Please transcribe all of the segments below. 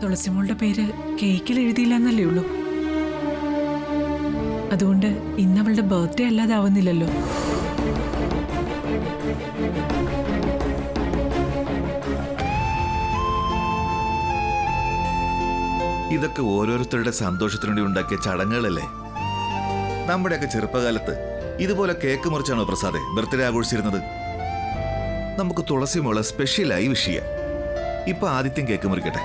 തുളസിമോളുടെ പേര് കേക്കിൽ എഴുതിയില്ലെന്നല്ലേ ഉള്ളൂ. അതുകൊണ്ട് ഇന്നവളുടെ ബർത്ത്ഡേ അല്ലാതാവുന്നില്ലല്ലോ. ഇതൊക്കെ ഓരോരുത്തരുടെ സന്തോഷത്തിനു വേണ്ടി ഉണ്ടാക്കിയ ചടങ്ങുകളല്ലേ. നമ്മുടെയൊക്കെ ചെറുപ്പകാലത്ത് ഇതുപോലെ കേക്ക് മുറിച്ചാണോ പ്രസാദേ ബർത്ത്ഡേ ആഘോഷിച്ചിരുന്നത്? നമുക്ക് തുളസി മോളെ സ്പെഷ്യലായി വിഷ് ചെയ്യാം. ഇപ്പൊ ആദിത്യം കേക്ക് മുറിക്കട്ടെ.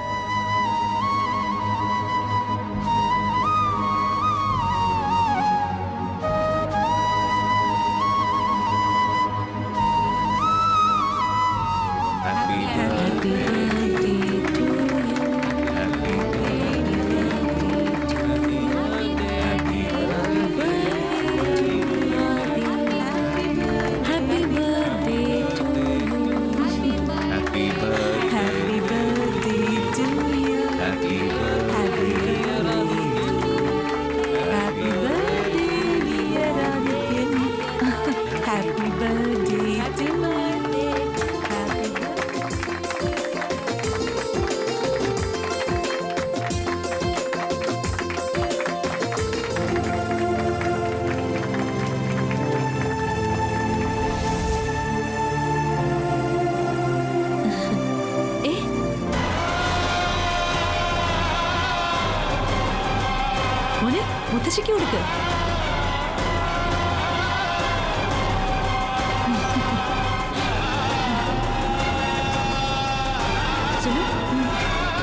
മുത്തശ്ശിക്ക് കൊടുക്ക്.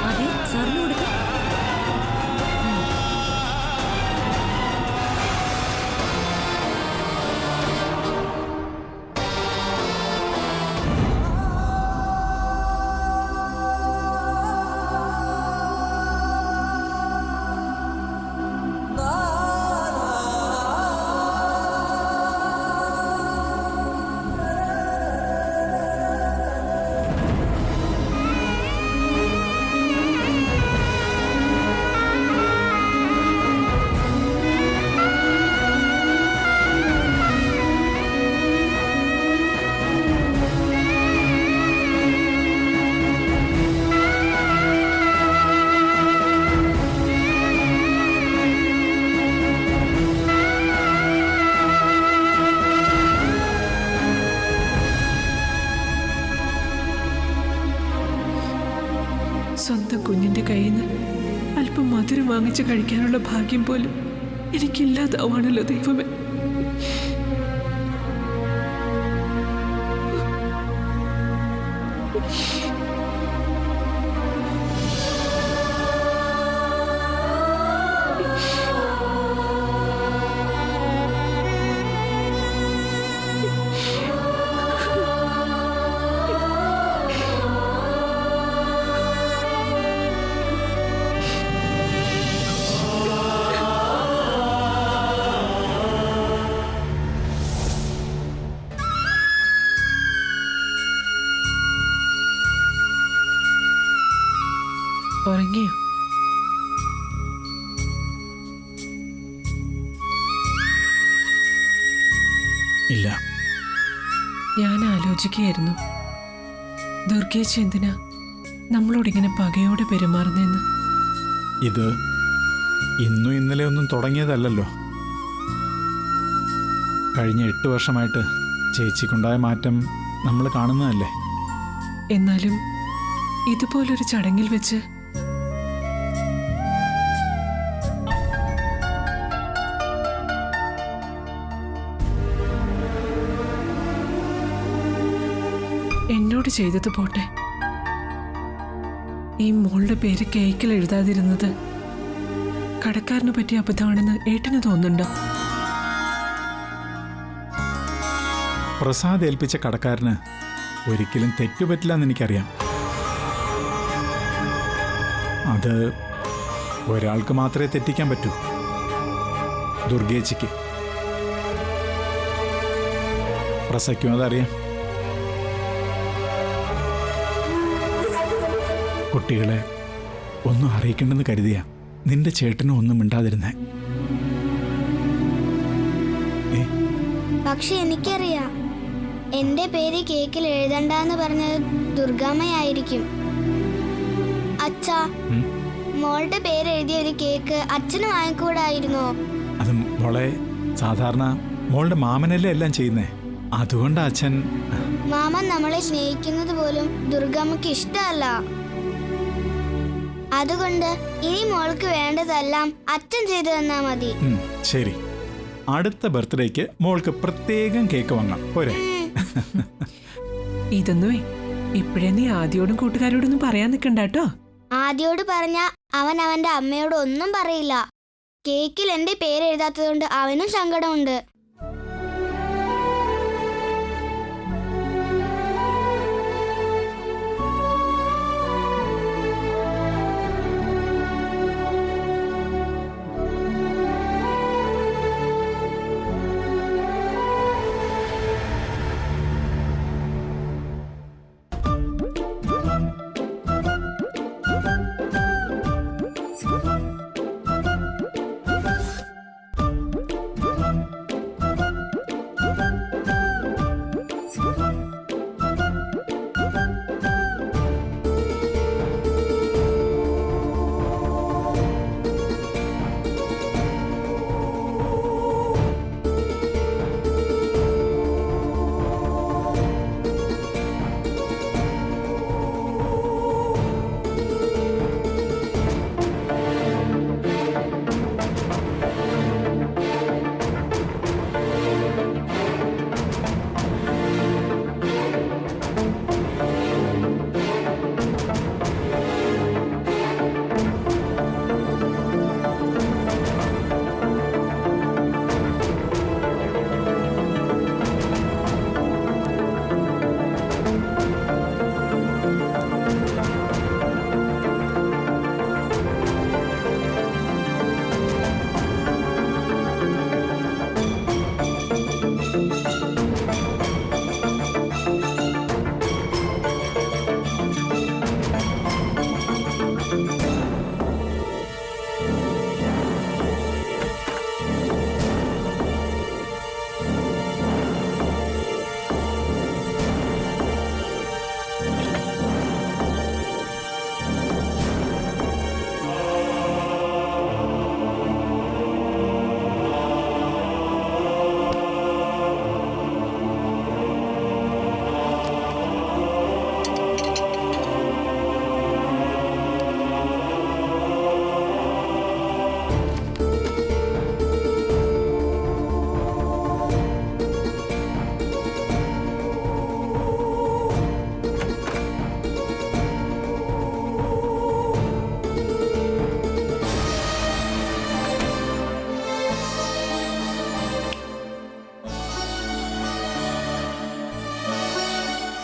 അതെ, സാറിന് കൊടുക്ക. സ്വന്തം കുഞ്ഞിന്റെ കയ്യിൽ നിന്ന് അല്പം മധുരം വാങ്ങിച്ച് കഴിക്കാനുള്ള ഭാഗ്യം പോലും എനിക്കില്ലാതാവാണല്ലോ ദൈവമേ. ഉറങ്ങിയോ? ഇല്ല. ഞാൻ ആലോചിക്കുകയായിരുന്നു, ദുർഗേച്ചി എന്തിനാ നമ്മളോടിങ്ങനെ പകയോടെ പെരുമാറുന്നെന്ന്. ഇത് ഇന്നും ഇന്നലെ ഒന്നും തുടങ്ങിയതല്ലല്ലോ. കഴിഞ്ഞ 8 വർഷമായിട്ട് ചേച്ചിക്കുണ്ടായ മാറ്റം നമ്മൾ കാണുന്നതല്ലേ. എന്നാലും ഇതുപോലൊരു ചടങ്ങിൽ വെച്ച് എന്നോട് ചെയ്തത് പോട്ടെ. ഈ മോളുടെ പേര് കേക്കിൽ എഴുതാതിരുന്നത് കടക്കാരന് പറ്റിയ അബദ്ധമാണെന്ന് ഏട്ടന് തോന്നുന്നുണ്ടോ? പ്രസാദ് ഏൽപ്പിച്ച കടക്കാരന് ഒരിക്കലും തെറ്റുപറ്റില്ലെന്ന് എനിക്കറിയാം. അത് ഒരാൾക്ക് മാത്രമേ തെറ്റിക്കാൻ പറ്റൂ, ദുർഗേച്ചിക്ക്. പ്രസയ്ക്കും അതറിയാം. കുട്ടികളെ ഒന്നും അറിയിക്കണ്ടെന്ന് കരുതിയ നിന്റെ ചേട്ടനും ഒന്നും മിണ്ടാതിരുന്നേ. പക്ഷെ എനിക്കറിയാം, എന്റെ പേര് കേക്കിൽ എഴുതണ്ടെന്ന് പറഞ്ഞത് ദുർഗാമ്മയായിരിക്കും. അച്ഛാ, മോളുടെ പേര് എഴുതിയ ഒരു കേക്ക് അച്ഛന് വാങ്ങിക്കൂടായിരുന്നോ? അത് മോളെ, സാധാരണ മോളുടെ മാമനല്ലേ എല്ലാം ചെയ്യുന്നേ. അതുകൊണ്ട് അച്ഛൻ മാമൻ നമ്മളെ സ്നേഹിക്കുന്നത് പോലും ദുർഗമ്മക്ക് ഇഷ്ടമല്ല. അതുകൊണ്ട് ഇനി മോൾക്ക് വേണ്ടതെല്ലാം അച്ഛൻ ചെയ്തു തന്നാ മതി. ശരി, അടുത്ത ബർത്ത്ഡേക്ക് മോൾക്ക് പ്രത്യേകം കേക്ക് വാങ്ങാം, പോരെ? ഇതൊന്നുമേ ഇപ്പോഴേ നീ ആദ്യോടും കൂട്ടുകാരോടൊന്നും പറയാൻ നിൽക്കണ്ടാട്ടോ. ആദ്യോട് പറഞ്ഞ അവൻ അവന്റെ അമ്മയോട് ഒന്നും പറയില്ല. കേക്കിൽ എന്റെ പേര് എഴുതാത്തതുകൊണ്ട് അവനും സങ്കടമുണ്ട്.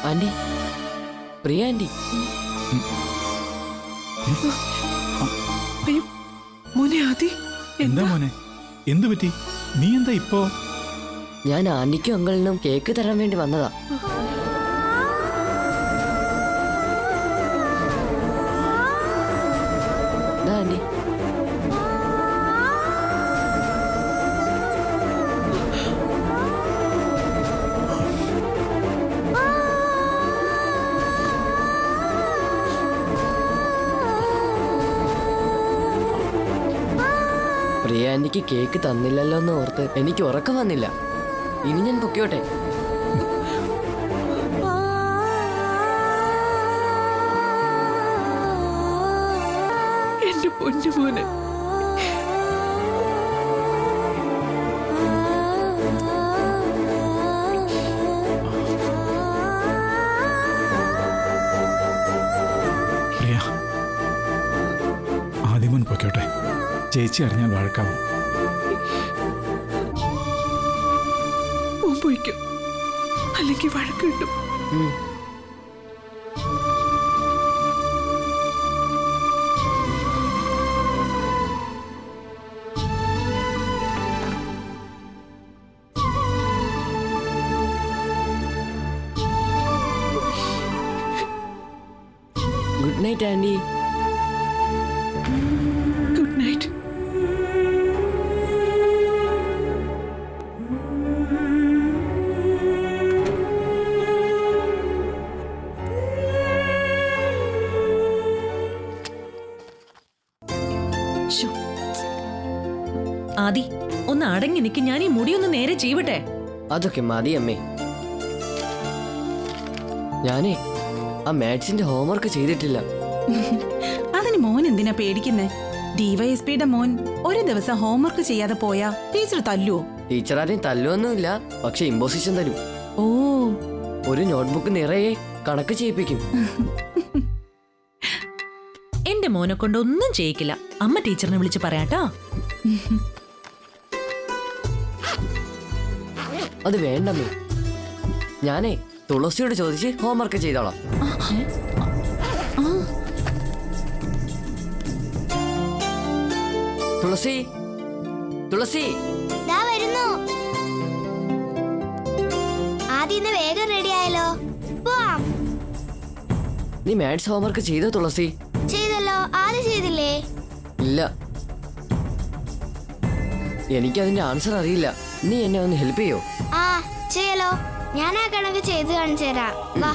ആന്റി, പ്രിയ ആന്റി. അയ്യോ മോനെ ആദി, എന്താ മോനെ, എന്തു പറ്റി? നീ എന്താ ഇപ്പോ? ഞാൻ ആന്റിക്കും അങ്കിളിനും കേക്ക് തരാൻ വേണ്ടി വന്നതാ. ദാ ആന്റി. പ്രിയ ആന്റിക്ക് കേക്ക് തന്നില്ലല്ലോ എന്ന് ഓർത്ത് എനിക്ക് ഉറക്കം വന്നില്ല. ഇനി ഞാൻ പൊക്കോട്ടെ. എന്റെ പൊന്നു മോനെ. പ്രിയ, ആദ്യമോൻ പൊക്കോട്ടെ, ചേച്ചി അറിഞ്ഞാൽ വഴക്കാവും. പോയിക്കും, അല്ലെങ്കിൽ വഴക്ക് കിട്ടും. Good night aunty. Good night. ശ്ശോ. ആദി ഒന്ന് അടങ്ങി നിൽക്ക്, ഞാൻ ഈ മുടിയൊന്ന് നേരെ ചെയ്യട്ടെ. അതൊക്കെ മതി അമ്മേ. ഞാനേ ആ മാത്സിന്റെ ഹോംവർക്ക് ചെയ്തിട്ടില്ല. അതിന് മോൻ എന്തിനാ പേടിക്കുന്നേ? ഡിവൈഎസ്പിയുടെ മോൻ ഒരു ദിവസം ഹോംവർക്ക് ചെയ്യാതെ പോയാ ടീച്ചർ തല്ലുവോ? ടീച്ചർ ആരെയും തല്ലുവൊന്നുമില്ല, പക്ഷെ ഇമ്പോസിഷൻ തരും. ഓ, ഒരു നോട്ട്ബുക്ക് നിറയെ കണക്ക് ചെയ്യിപ്പിക്കും. എന്റെ മോനെ കൊണ്ട് ഒന്നും ചെയ്യിക്കില്ല. അമ്മ ടീച്ചറിനെ വിളിച്ച് പറയാട്ടാ. അത് വേണ്ടമ്മേ, ഞാനേ തുളസിയോട് ചോദിച്ച് ഹോംവർക്ക് ചെയ്തോളാം. തുളസി, തുളസി. ദാ വരുന്നു. ആദ്യം ഇന്ന് വേഗം റെഡി ആയല്ലോ. പോവാം. നീ മാത്സ് ഹോംവർക്ക് ചെയ്തോ തുളസി? ചെയ്തല്ലോ. ആദ്യം ചെയ്തില്ലേ? ഇല്ല, എനിക്കതിന്റെ ആൻസർ അറിയില്ല. നീ എന്നെ ഒന്ന് ഹെൽപ്പ് ചെയ്യോ? ആ ചെയ്യലോ. ഞാൻ ആ കണക്ക് ചെയ്ത് കാണിച്ചു തരാം. വാ.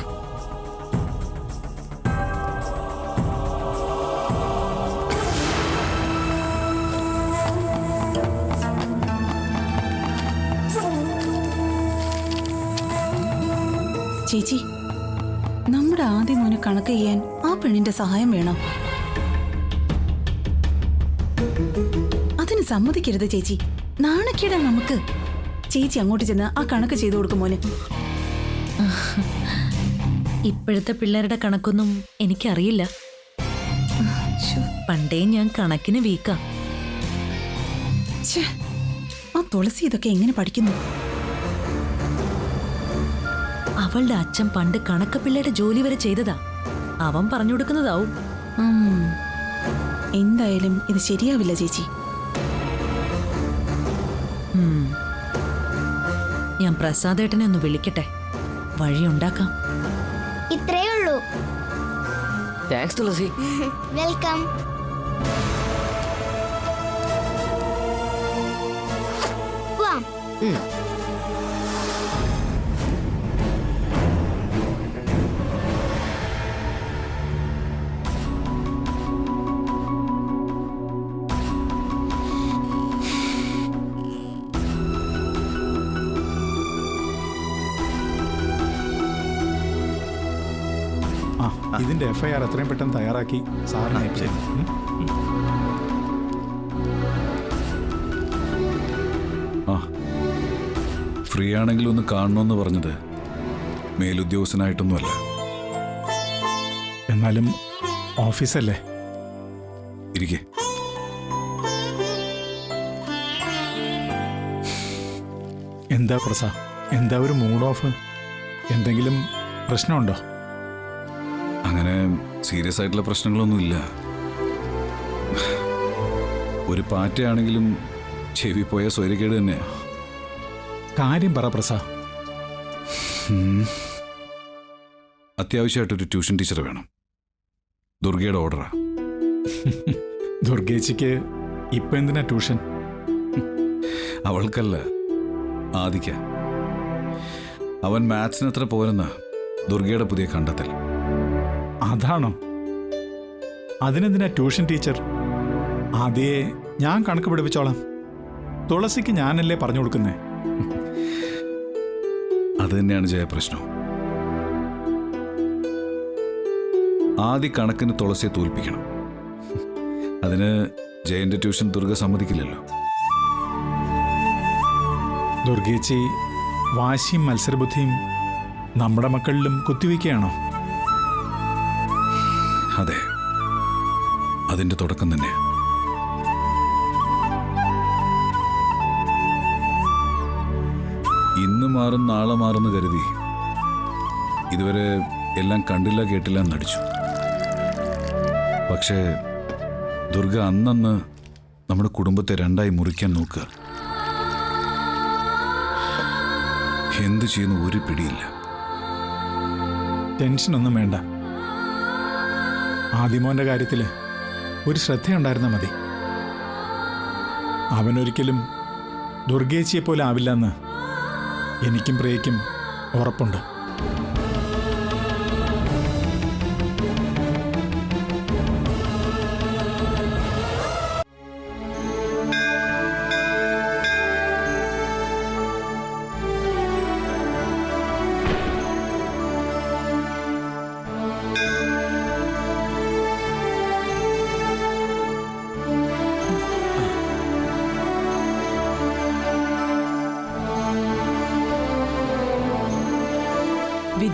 ചേച്ചി, നമ്മുടെ ആദ്യം മോന് കണക്ക് ചെയ്യാൻ ആ പെണ്ണിന്റെ സഹായം വേണം. അതിന് സമ്മതിക്കരുത് ചേച്ചി, നാണക്കേടാ നമുക്ക്. ചേച്ചി അങ്ങോട്ട് ചെന്ന് ആ കണക്ക് ചെയ്തു കൊടുക്കും മോന്. ഇപ്പോഴത്തെ പിള്ളേരുടെ കണക്കൊന്നും എനിക്കറിയില്ല. പണ്ടേ ഞാൻ കണക്കിന് വീക്കാ. ഛേ, ആ തുളസി ഇതൊക്കെ എങ്ങനെ പഠിക്കുന്നു? അവളുടെ അച്ഛൻ പണ്ട് കണക്ക് പിള്ളയുടെ ജോലി വരെ ചെയ്തതാ. അവൻ പറഞ്ഞു കൊടുക്കുന്നതാവും. എന്തായാലും ഇത് ശരിയാവില്ല ചേച്ചി. ഞാൻ പ്രസാദേട്ടനെ ഒന്ന് വിളിക്കട്ടെ, വഴിയുണ്ടാക്കാം. ഇത്രേ ഉള്ളൂ. താങ്ക്സ് തുളസി. വെൽക്കം. പോവാം. ഇതിന്റെ FIR എത്രയും പെട്ടെന്ന് തയ്യാറാക്കി സാറിന് അയച്ചു. ആ, ഫ്രീ ആണെങ്കിൽ ഒന്ന് കാണണമെന്ന് പറഞ്ഞത് മേലുദ്യോഗസ്ഥനായിട്ടൊന്നുമല്ല. എന്നാലും ഓഫീസല്ലേ? ഇരിക്കെ. എന്താ പ്രസാ, എന്താ ഒരു മൂഡ് ഓഫ്? എന്തെങ്കിലും പ്രശ്നമുണ്ടോ? അങ്ങനെ സീരിയസ് ആയിട്ടുള്ള പ്രശ്നങ്ങളൊന്നുമില്ല. ഒരു പാറ്റയാണെങ്കിലും ചെവി പോയ സ്വൈര്യക്കേട് തന്നെയാ. കാര്യം പറ പ്രസാ. അത്യാവശ്യമായിട്ടൊരു ട്യൂഷൻ ടീച്ചർ വേണം. ദുർഗയുടെ ഓർഡറാ. ദുർഗേച്ചിക്ക് ഇപ്പൊ എന്തിനാ ട്യൂഷൻ? അവൾക്കല്ല, ആദിക്ക. അവൻ മാത്സിന് അത്ര പോരെന്ന ദുർഗയുടെ പുതിയ കണ്ടെത്തൽ. അതാണോ? അതിനെന്തിനാ ട്യൂഷൻ ടീച്ചർ? ആദ്യേ ഞാൻ കണക്ക് പഠിപ്പിച്ചോളാം. തുളസിക്ക് ഞാനല്ലേ പറഞ്ഞു കൊടുക്കുന്നേ. അത് തന്നെയാണ് ജയപ്രശ്നം. ആദ്യ കണക്കിന് തുളസിയെ തോൽപ്പിക്കണം. അതിന് ജയന്റെ ട്യൂഷൻ ദുർഗ സമ്മതിക്കില്ലല്ലോ. ദുർഗേച്ചി വാശിയും മത്സരബുദ്ധിയും നമ്മുടെ മക്കളിലും കുത്തിവയ്ക്കുകയാണോ? അതെ, അതിന്റെ തുടക്കം തന്നെ. ഇന്ന് മാറും നാളെ മാറുന്നു കരുതി ഇതുവരെ എല്ലാം കണ്ടില്ല കേട്ടില്ല എന്നടിച്ചു. പക്ഷേ ദുർഗ അന്നന്ന് നമ്മുടെ കുടുംബത്തെ രണ്ടായി മുറിക്കാൻ നോക്കുക. എന്തു ചെയ്യുന്നു ഒരു പിടിയില്ല. ടെൻഷനൊന്നും വേണ്ട. ആദിമോന്റെ കാര്യത്തിൽ ഒരു ശ്രദ്ധയുണ്ടായിരുന്നാൽ മതി. അവനൊരിക്കലും ദുർഗേച്ചിയെ പോലെ ആവില്ലെന്ന് എനിക്കും പ്രിയയ്ക്കും ഉറപ്പുണ്ട്.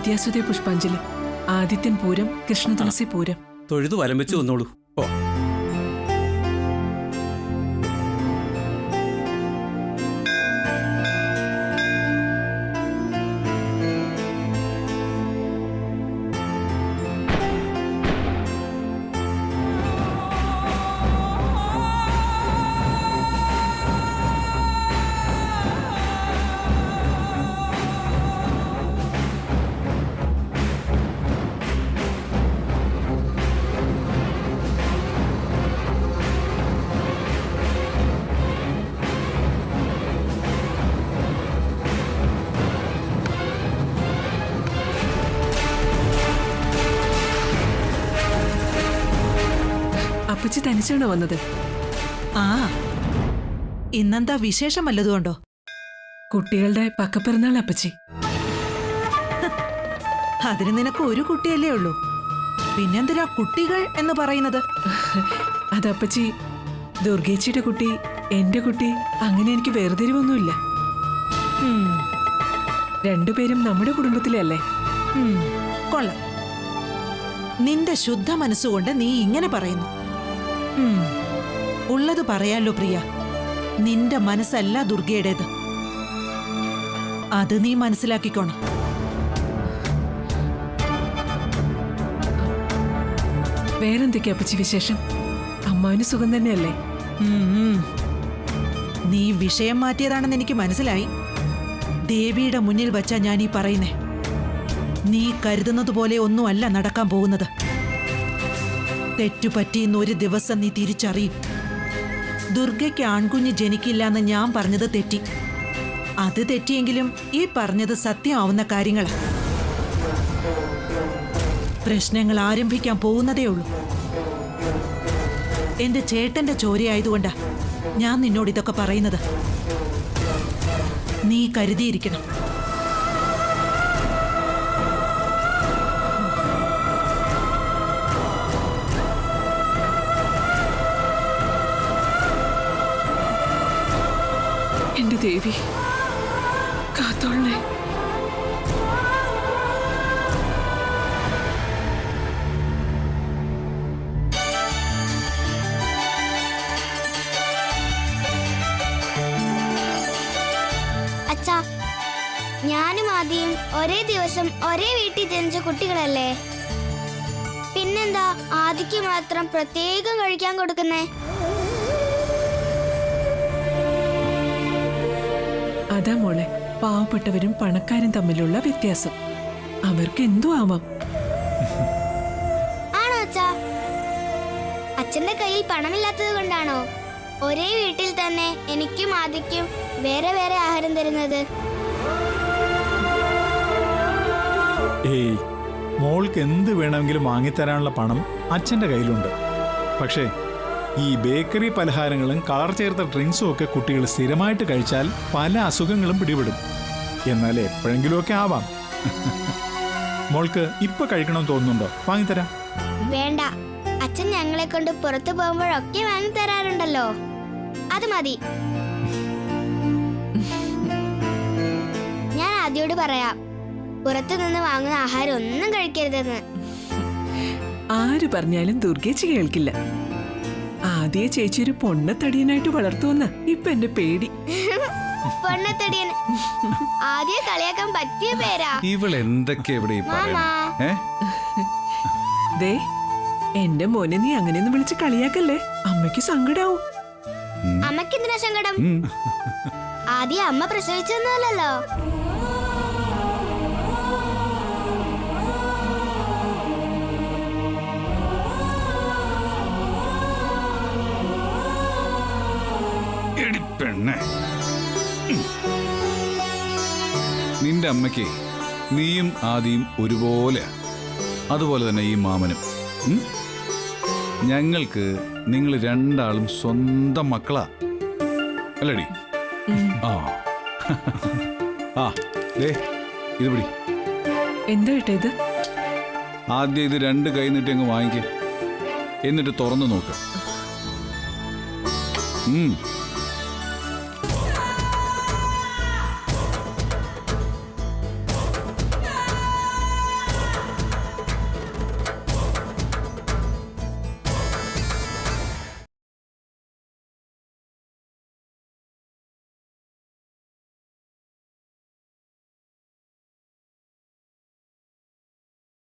വിദ്യാസുതേ പുഷ്പാഞ്ജലി, ആദിത്യൻ പൂരം, കൃഷ്ണതുളസി പൂരം. തൊഴുതു വലം വെച്ച് വന്നോളൂ. ഓ അപ്പച്ചി തനിച്ചാണോ വന്നത്? ആ, ഇന്നെന്താ വിശേഷം വല്ലതുകൊണ്ടോ? കുട്ടികളുടെ പക്കപ്പിറന്നാൾ അപ്പച്ചി. അതിന് നിനക്ക് ഒരു കുട്ടിയല്ലേ ഉള്ളൂ, പിന്നെന്തിനാ കുട്ടികൾ എന്ന് പറയുന്നത്? അതപ്പച്ചി, ദുർഗേച്ചിയുടെ കുട്ടി, എന്റെ കുട്ടി, അങ്ങനെ എനിക്ക് വേർതിരിവൊന്നുമില്ല. രണ്ടുപേരും നമ്മുടെ കുടുംബത്തിലെ അല്ലേ? കൊള്ളാം. നിന്റെ ശുദ്ധ മനസ്സുകൊണ്ട് നീ ഇങ്ങനെ പറയുന്നു. ഉള്ളത് പറയാലോ പ്രിയ, നിന്റെ മനസ്സല്ല ദുർഗയുടേത്. അത് നീ മനസ്സിലാക്കിക്കോണം. വേറെന്തൊക്കെയാ അപ്പച്ചി വിശേഷം? അമ്മാവിന് സുഖം തന്നെയല്ലേ? നീ വിഷയം മാറ്റിയതാണെന്ന് എനിക്ക് മനസ്സിലായി. ദേവിയുടെ മുന്നിൽ വച്ചാ ഞാൻ ഈ പറയുന്നേ. നീ കരുതുന്നത് പോലെ ഒന്നുമല്ല നടക്കാൻ പോകുന്നത്. തെറ്റുപറ്റിയെന്ന് ഒരു ദിവസം നീ തിരിച്ചറിയും. ദുർഗയ്ക്ക് ആൺകുഞ്ഞ് ജനിക്കില്ല എന്ന് ഞാൻ പറഞ്ഞത് തെറ്റി. അത് തെറ്റിയെങ്കിലും ഈ പറഞ്ഞത് സത്യമാവുന്ന കാര്യങ്ങളാണ്. പ്രശ്നങ്ങൾ ആരംഭിക്കാൻ പോകുന്നതേ ഉള്ളൂ. എന്റെ ചേട്ടന്റെ ചോരയായതുകൊണ്ടാ ഞാൻ നിന്നോട് ഇതൊക്കെ പറയുന്നത്. നീ കരുതിയിരിക്കണം. എന്റെ ദേവി കാത്തോളണേ. അച്ഛാ, ഞാനും ആദ്യം ഒരേ ദിവസം ഒരേ വീട്ടിൽ ജനിച്ച കുട്ടികളല്ലേ? പിന്നെന്താ ആദിക്ക് മാത്രം പ്രത്യേകം കഴിക്കാൻ കൊടുക്കുന്നേ? അതാ മോളെ, പാവപ്പെട്ടവരും പണക്കാരും തമ്മിലുള്ള വ്യത്യാസം. അവർക്ക് എന്തോ ആവാം. ആണോ അച്ഛാ? അച്ഛന്റെ കയ്യിൽ പണമില്ലാത്തത് കൊണ്ടാണോ ഒരേ വീട്ടിൽ തന്നെ എനിക്കും ആദിക്കും വേറെ വേറെ ആഹാരം തരുന്നത്? ഏയ്, മോൾക്ക് എന്ത് വേണമെങ്കിലും വാങ്ങിത്തരാനുള്ള പണം അച്ഛൻ്റെ കയ്യിലുണ്ട്. പക്ഷേ ഈ ബേക്കറി പലഹാരങ്ങളും കളർ ചേർത്ത ഡ്രിങ്ക്സും ഒക്കെ കുട്ടികൾ സ്ഥിരമായിട്ട് കഴിച്ചാൽ പല അസുഖങ്ങളും പിടിപെടും. എന്നാൽ എപ്പോഴെങ്കിലുമൊക്കെ ആവാം. മോൾക്ക് ഇപ്പൊ കഴിക്കണമെന്ന് തോന്നുന്നുണ്ടോ? വാങ്ങിത്തരാം. വേണ്ട, അച്ഛൻ ഞങ്ങളെ കൊണ്ട് പുറത്തു പോകുമ്പോഴൊക്കെ വാങ്ങി തരാറുണ്ടല്ലോ, അത് മതി. ഞാൻ ആദ്യോട് പറയാം, പുറത്തു നിന്ന് വാങ്ങുന്ന ആഹാരം ഒന്നും കഴിക്കരുതെന്ന്. ആര് പറഞ്ഞാലും ദുർഗേച്ചി കേൾക്കില്ല. ആദ്യ ചേച്ചി ഒരു പൊണ്ണത്തടിയനായിട്ട് വളർത്തുവെന്ന ഇപ്പൊ എന്റെ പേടി. പൊണ്ണത്തടിയൻ ആദ്യം കളിയാക്കാൻ പറ്റിയ പേരാ. ഇവൾ എന്തൊക്കെ ഇവിടെ ദേ, എന്റെ മോനെ നീ അങ്ങനെയൊന്നും വിളിച്ച് കളിയാക്കല്ലേ, അമ്മയ്ക്ക് സങ്കടാവും. അമ്മക്ക് എന്തിനാ സങ്കടം? ആദ്യം അമ്മ പ്രസവിച്ചൊന്നുമല്ലല്ലോ. നിന്റെ അമ്മയ്ക്ക് നീയും ആദിയും ഒരുപോലെ, അതുപോലെ തന്നെ ഈ മാമനും. ഞങ്ങൾക്ക് നിങ്ങൾ രണ്ടാളും സ്വന്തം മക്കളാ, അല്ലടി? ആ ആ ദേ ഇത് പിടി. എന്താ കേട്ടോ ഇത്? ആദ്യം ഇത് രണ്ട് കൈ നീട്ടി അങ്ങ് വാങ്ങിക്ക, എന്നിട്ട് തുറന്നു നോക്ക്.